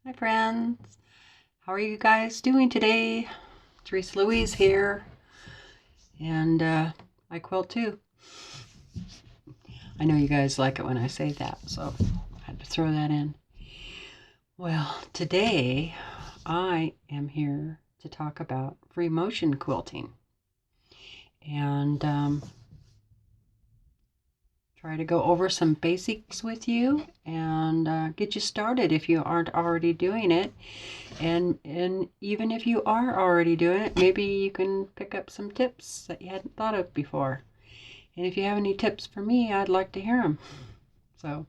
Hi friends, how are you guys doing today? Teresa Louise here, and I quilt too. I know you guys like it when I say that, so I had to throw that in. Well, today I am here to talk about free motion quilting and try to go over some basics with you and get you started if you aren't already doing it. And even if you are already doing it, maybe you can pick up some tips that you hadn't thought of before. And if you have any tips for me, I'd like to hear them. So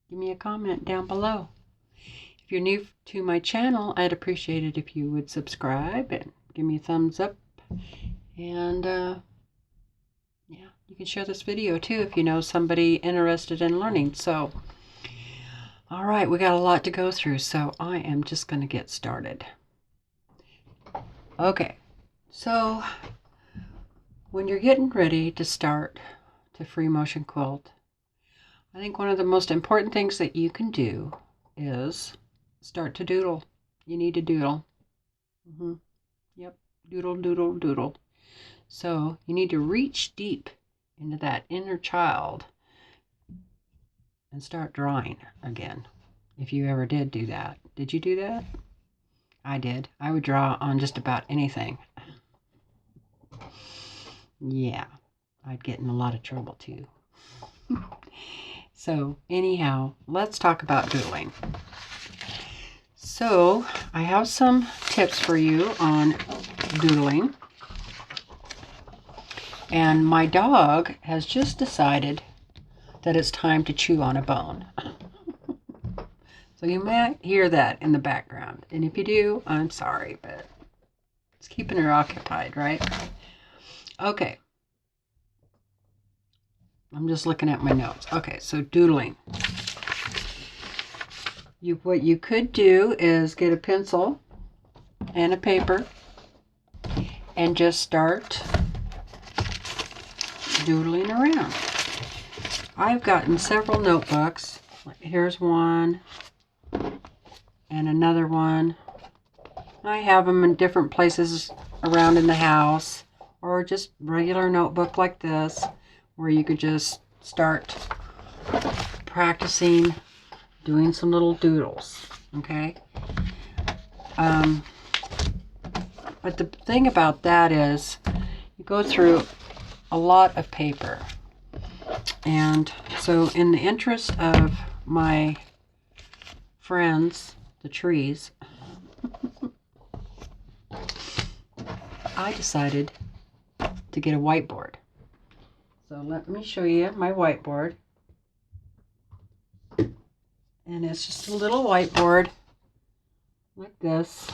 give me a comment down below. If you're new to my channel, I'd appreciate it if you would subscribe and give me a thumbs up. And yeah, you can share this video too if you know somebody interested in learning. So, all right, we got a lot to go through, so I am just going to get started. Okay, so when you're getting ready to start to free motion quilt, I think one of the most important things that you can do is start to doodle. You need to doodle. Yep, doodle, doodle, doodle. So you need to reach deep into that inner child and start drawing again. If you ever did do that. Did you do that? I did. I would draw on just about anything. Yeah, I'd get in a lot of trouble too. So anyhow, let's talk about doodling. So I have some tips for you on doodling. And my dog has just decided that it's time to chew on a bone. So you might hear that in the background. And if you do, I'm sorry, but it's keeping her occupied, right? Okay. I'm just looking at my notes. Okay, so doodling. What you could do is get a pencil and a paper and just start doodling around. I've gotten several notebooks. Here's one and another one. I have them in different places around in the house, or just regular notebook like this where you could just start practicing doing some little doodles. Okay, but the thing about that is you go through a lot of paper, and so in the interest of my friends, the trees, I decided to get a whiteboard. So let me show you my whiteboard. And it's just a little whiteboard like this.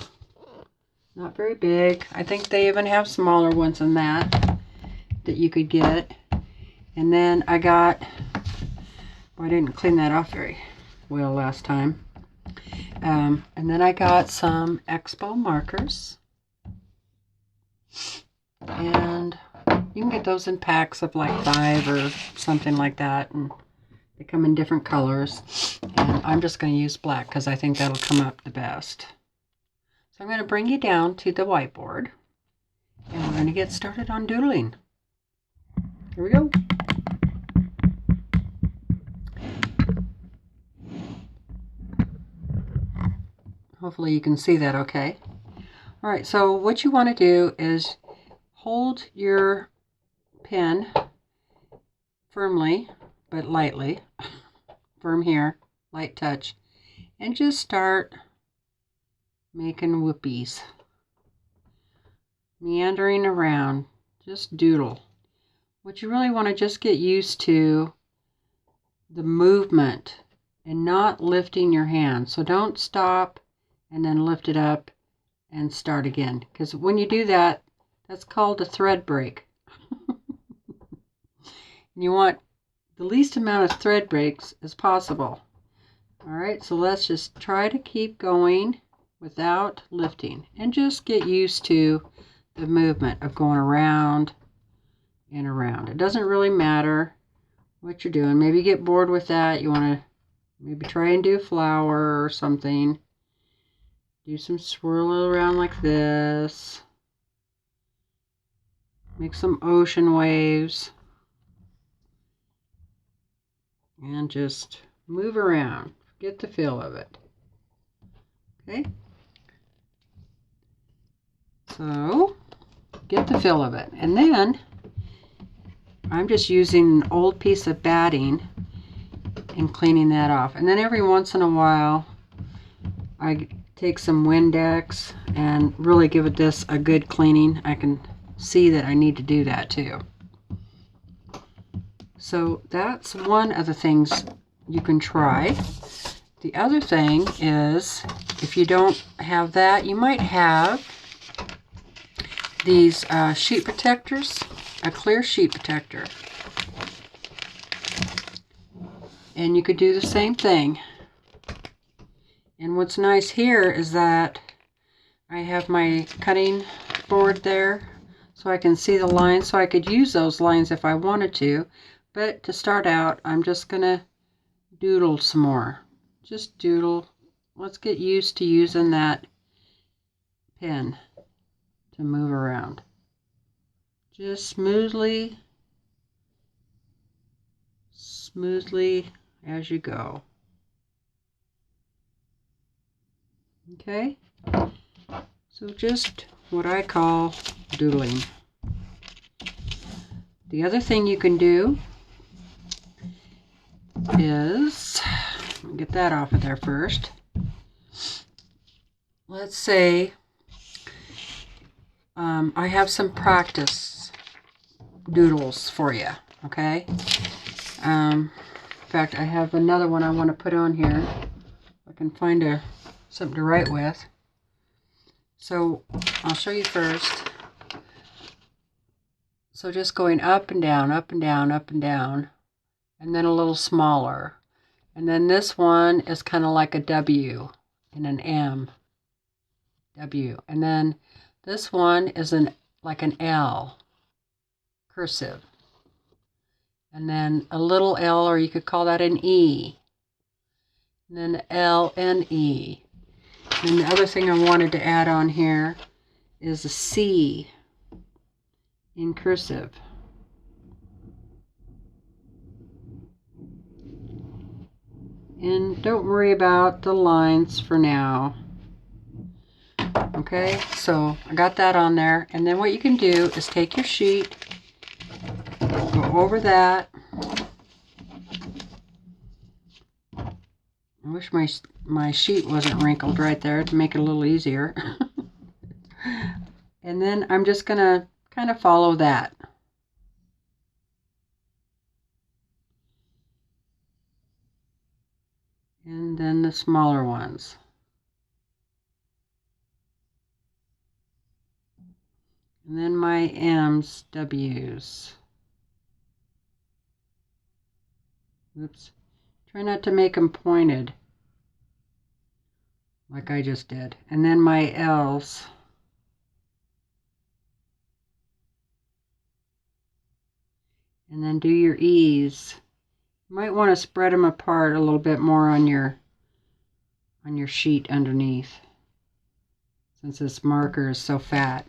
Not very big. I think they even have smaller ones than that you could get. And then I got, well, I didn't clean that off very well last time. And then I got some Expo markers. And you can get those in packs of like 5 or something like that. And they come in different colors. And I'm just going to use black because I think that'll come up the best. So I'm going to bring you down to the whiteboard. And we're going to get started on doodling. Here we go. Hopefully you can see that okay. All right, so what you want to do is hold your pen firmly, but lightly. Firm here, light touch, and just start making whoopies. Meandering around, just doodle. What you really want to just get used to the movement and not lifting your hand. So don't stop and then lift it up and start again. Because when you do that, that's called a thread break. You want the least amount of thread breaks as possible. All right, so let's just try to keep going without lifting and just get used to the movement of going around and around. It doesn't really matter what you're doing. Maybe you get bored with that. You want to Maybe try and do a flower or something. Do some swirl around like this. Make some ocean waves. And just move around. Get the feel of it. Okay? So, get the feel of it. And then, I'm just using an old piece of batting and cleaning that off. And then every once in a while, I take some Windex and really give this a good cleaning. I can see that I need to do that too. So that's one of the things you can try. The other thing is, if you don't have that, you might have these sheet protectors, a clear sheet protector. And you could do the same thing. And what's nice here is that I have my cutting board there, so I can see the lines, so I could use those lines if I wanted to. But to start out, I'm just going to doodle some more. Just doodle. Let's get used to using that pen to move around. Just smoothly as you go. Okay? So just what I call doodling. The other thing you can do is, get that off of there first. Let's say I have some practice doodles for you, okay? In fact, I have another one I want to put on here. I can find something to write with. So I'll show you first. So just going up and down, up and down, up and down, and then a little smaller. And then this one is kind of like a W and an M. W. And then this one is like an L, cursive. And then a little L, or you could call that an E. And then L and E. And the other thing I wanted to add on here is a C in cursive. And don't worry about the lines for now. Okay, so I got that on there. And then what you can do is take your sheet, go over that. I wish my sheet wasn't wrinkled right there to make it a little easier. And then I'm just going to kind of follow that. And then the smaller ones. And then my M's, W's. Oops. Try not to make them pointed, like I just did. And then my L's. And then do your E's. You might want to spread them apart a little bit more on your sheet underneath, since this marker is so fat.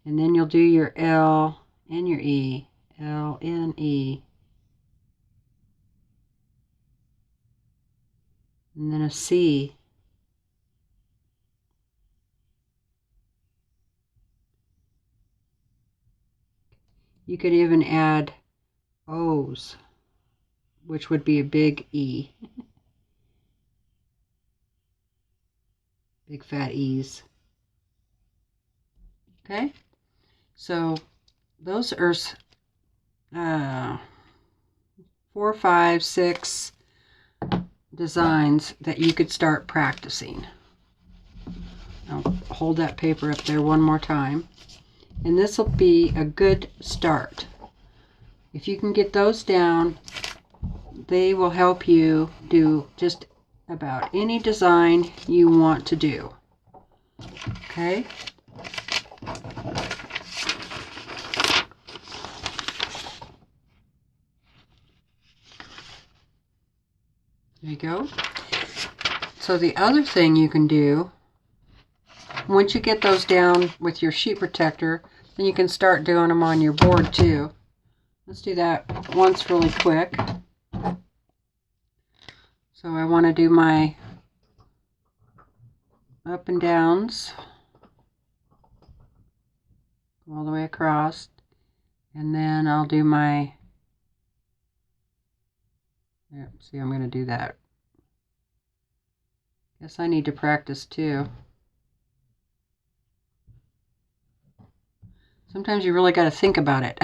And then you'll do your L and your E. L and E. And then a C. You could even add O's, which would be a big E. Big fat E's. Okay? So those are 4, 5, 6 designs that you could start practicing. I'll hold that paper up there one more time. And this will be a good start. If you can get those down, they will help you do just about any design you want to do. Okay? There you go. So the other thing you can do, once you get those down with your sheet protector, then you can start doing them on your board too. Let's do that once really quick. So I want to do my up and downs all the way across, and then I'll do my, yep, see, I'm going to do that. Guess I need to practice too. Sometimes you really got to think about it.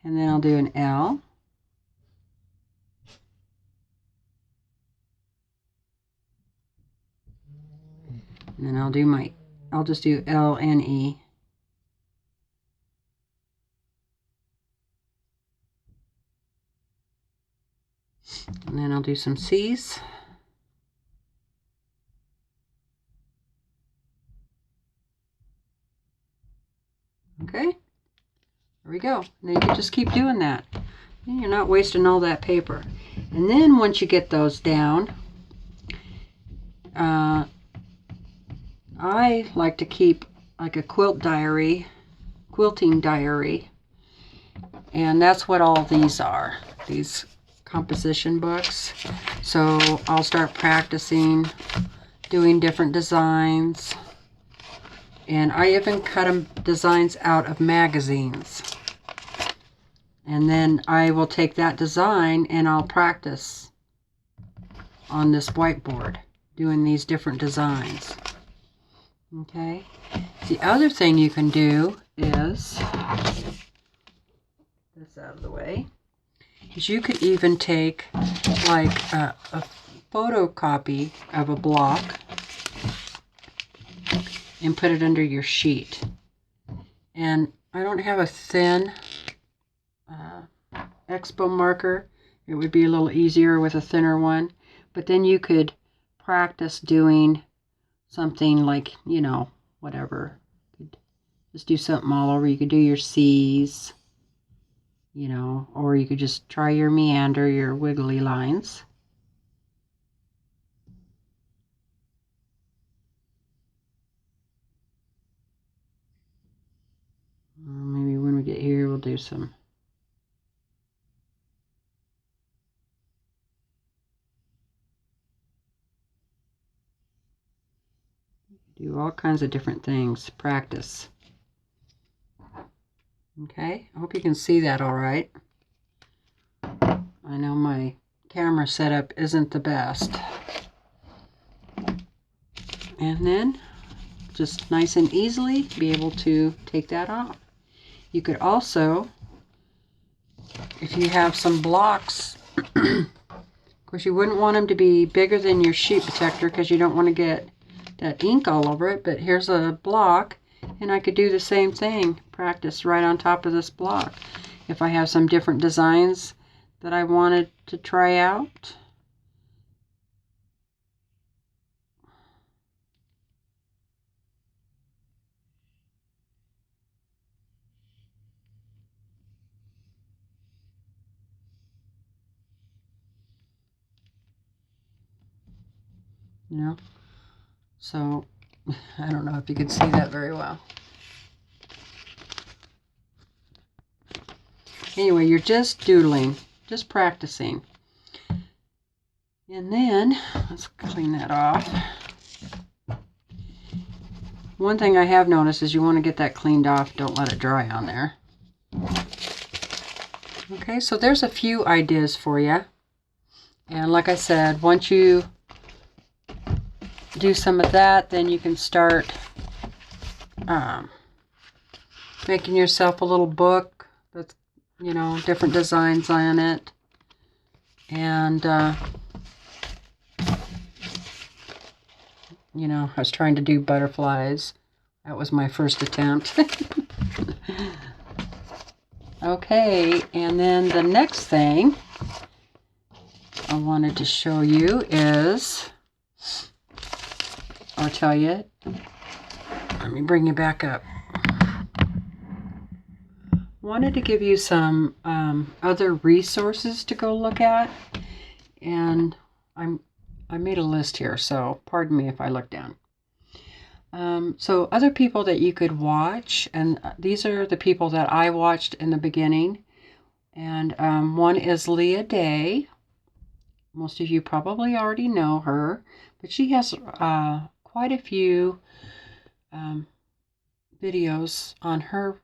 And then I'll do an L. And then I'll just do L and E. And then I'll do some C's. Okay, there we go. And then you can just keep doing that. And you're not wasting all that paper. And then once you get those down, I like to keep like a quilting diary. And that's what all these are, these composition books. So I'll start practicing doing different designs. And I even cut designs out of magazines. And then I will take that design and I'll practice on this whiteboard doing these different designs. Okay. The other thing you can do is, this out of the way, is you could even take like a photocopy of a block and put it under your sheet. And I don't have a thin expo marker. It would be a little easier with a thinner one. But then you could practice doing something like, you know, whatever. Just do something all over. You could do your C's, you know, or you could just try your meander, your wiggly lines. Maybe when we get here, we'll do some. Do all kinds of different things. Practice. Okay, I hope you can see that all right. I know my camera setup isn't the best. And then, just nice and easily, be able to take that off. You could also, if you have some blocks, of course you wouldn't want them to be bigger than your sheet protector because you don't want to get that ink all over it, but here's a block, and I could do the same thing, practice right on top of this block. If I have some different designs that I wanted to try out. You know, so I don't know if you could see that very well. Anyway, you're just doodling, just practicing. And then, let's clean that off. One thing I have noticed is you want to get that cleaned off. Don't let it dry on there. Okay, so there's a few ideas for you. And like I said, once you do some of that, then you can start making yourself a little book that's, you know, different designs on it. And, you know, I was trying to do butterflies. That was my first attempt. Okay, and then the next thing I wanted to show you is, I'll tell you, let me bring you back up. Wanted to give you some other resources to go look at. And I made a list here, so pardon me if I look down. So other people that you could watch, and these are the people that I watched in the beginning. And one is Leah Day. Most of you probably already know her, but she has quite a few videos on her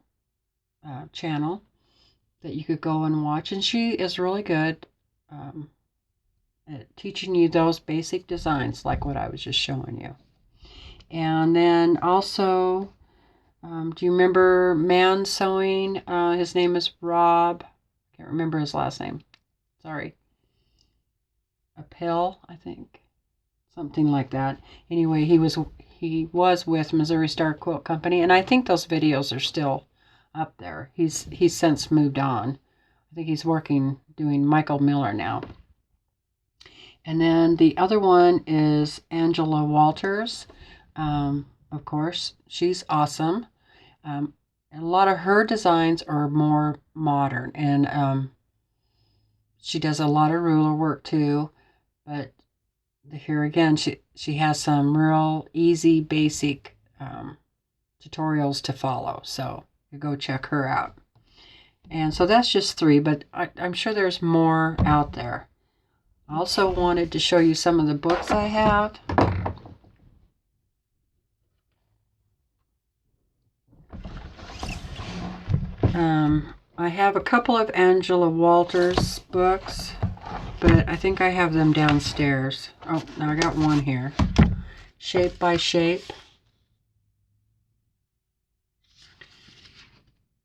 channel that you could go and watch. And she is really good at teaching you those basic designs like what I was just showing you. And then also, do you remember Man Sewing? His name is Rob. I can't remember his last name. Sorry. Appel, I think. Something like that. Anyway, he was with Missouri Star Quilt Company, and I think those videos are still up there. He's since moved on. I think he's doing Michael Miller now. And then the other one is Angela Walters. Of course, she's awesome. A lot of her designs are more modern, and she does a lot of ruler work too. But here again, she has some real easy, basic tutorials to follow. So you go check her out. And so that's just 3, but I'm sure there's more out there. I also wanted to show you some of the books I have. I have a couple of Angela Walters books, but I think I have them downstairs. Oh, now I got one here. Shape by Shape.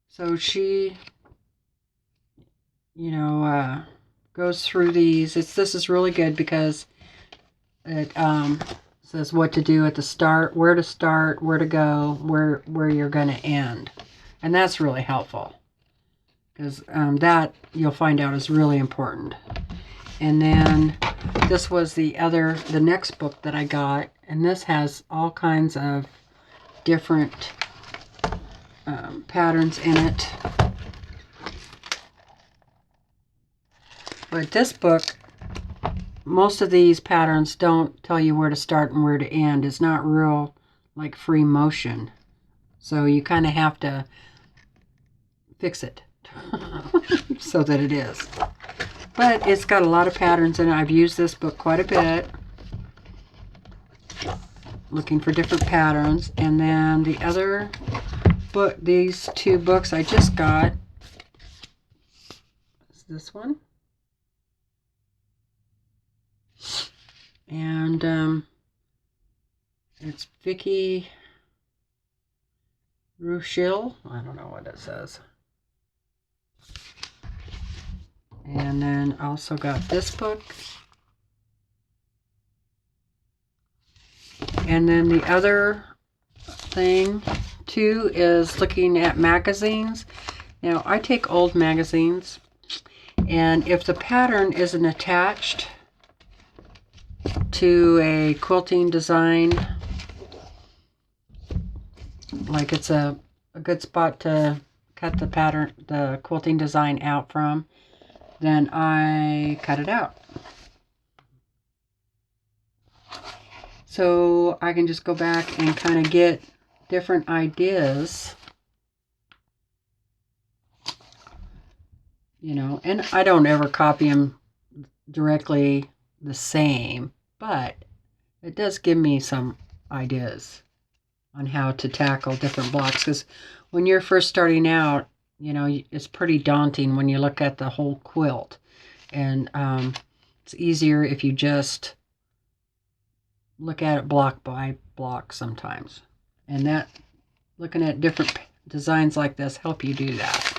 So she, goes through these. This is really good because it says what to do at the start, where to go, where you're going to end. And that's really helpful because that you'll find out is really important. And then this was the next book that I got, and this has all kinds of different patterns in it. But this book, most of these patterns don't tell you where to start and where to end. It's not real like free motion. So you kind of have to fix it so that it is. But it's got a lot of patterns in it. I've used this book quite a bit, looking for different patterns. And then the other book, these 2 books I just got, is this one. And it's Vicki Ruchil. I don't know what it says. And then also got this book. And then the other thing too is looking at magazines. Now I take old magazines, and if the pattern isn't attached to a quilting design, like it's a good spot to cut the quilting design out from, then I cut it out. So I can just go back and kind of get different ideas, and I don't ever copy them directly the same, but it does give me some ideas on how to tackle different blocks, because when you're first starting out, it's pretty daunting when you look at the whole quilt, and it's easier if you just look at it block by block sometimes, and that looking at different designs like this help you do that.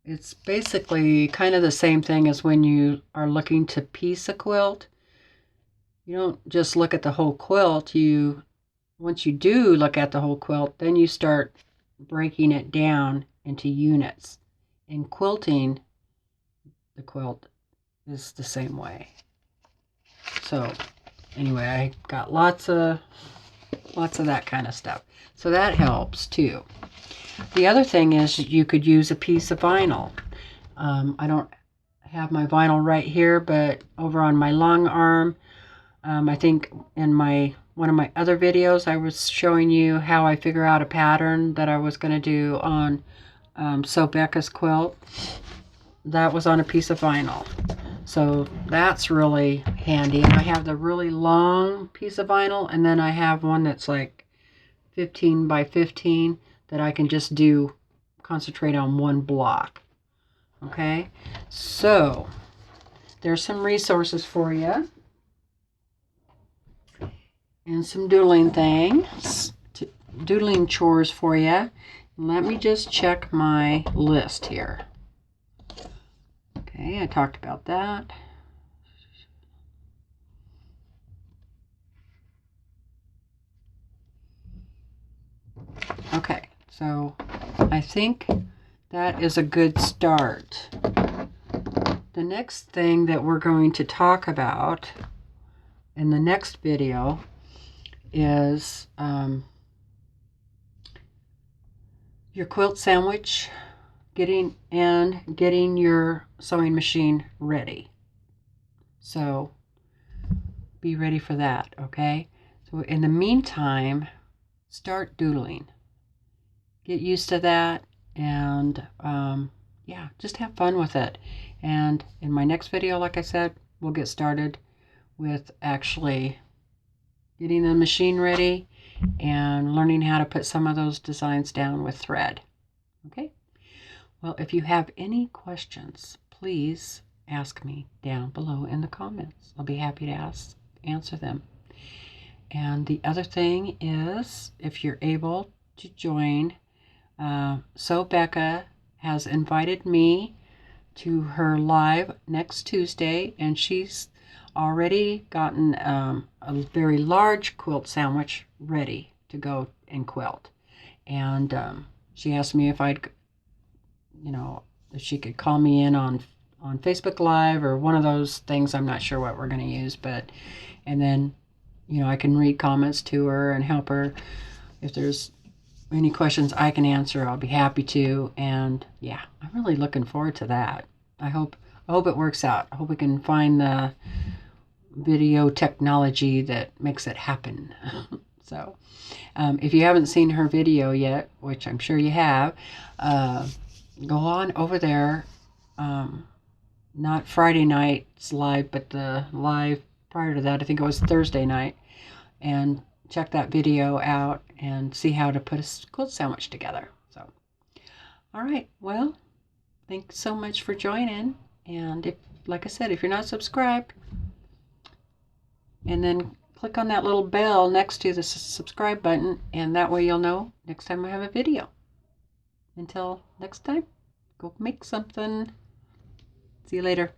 It's basically kind of the same thing as when you are looking to piece a quilt. You don't just look at the whole quilt. Once you do look at the whole quilt, then you start breaking it down into units. In quilting, the quilt is the same way. So anyway, I got lots of that kind of stuff. So that helps too. The other thing is you could use a piece of vinyl. I don't have my vinyl right here, but over on my long arm, I think in one of my other videos, I was showing you how I figure out a pattern that I was going to do on Sew Becca's quilt. That was on a piece of vinyl. So that's really handy. And I have the really long piece of vinyl, and then I have one that's like 15 by 15 that I can just concentrate on one block. Okay, so there's some resources for you and some doodling doodling chores for you. Let me just check my list here. Okay, I talked about that. Okay, so I think that is a good start. The next thing that we're going to talk about in the next video is your quilt sandwich, getting your sewing machine ready. So be ready for that, okay? So in the meantime, start doodling. Get used to that, and yeah, just have fun with it. And in my next video, like I said, we'll get started with actually getting the machine ready and learning how to put some of those designs down with thread. Okay? Well, if you have any questions, please ask me down below in the comments. I'll be happy to answer them. And the other thing is, if you're able to join, So Becca has invited me to her live next Tuesday, and she's already gotten a very large quilt sandwich ready to go and quilt. And she asked me if if she could call me in on Facebook Live or one of those things. I'm not sure what we're going to use, and then, I can read comments to her and help her. If there's any questions I can answer, I'll be happy to. And yeah, I'm really looking forward to that. I hope it works out. I hope we can find the video technology that makes it happen. So if you haven't seen her video yet, which I'm sure you have, go on over there. Not Friday night's live, but the live prior to that, I think it was Thursday night, and check that video out and see how to put a quilt sandwich together. So, all right, well, thanks so much for joining. And like I said, if you're not subscribed, and then click on that little bell next to the subscribe button, and that way you'll know next time I have a video. Until next time, go make something. See you later.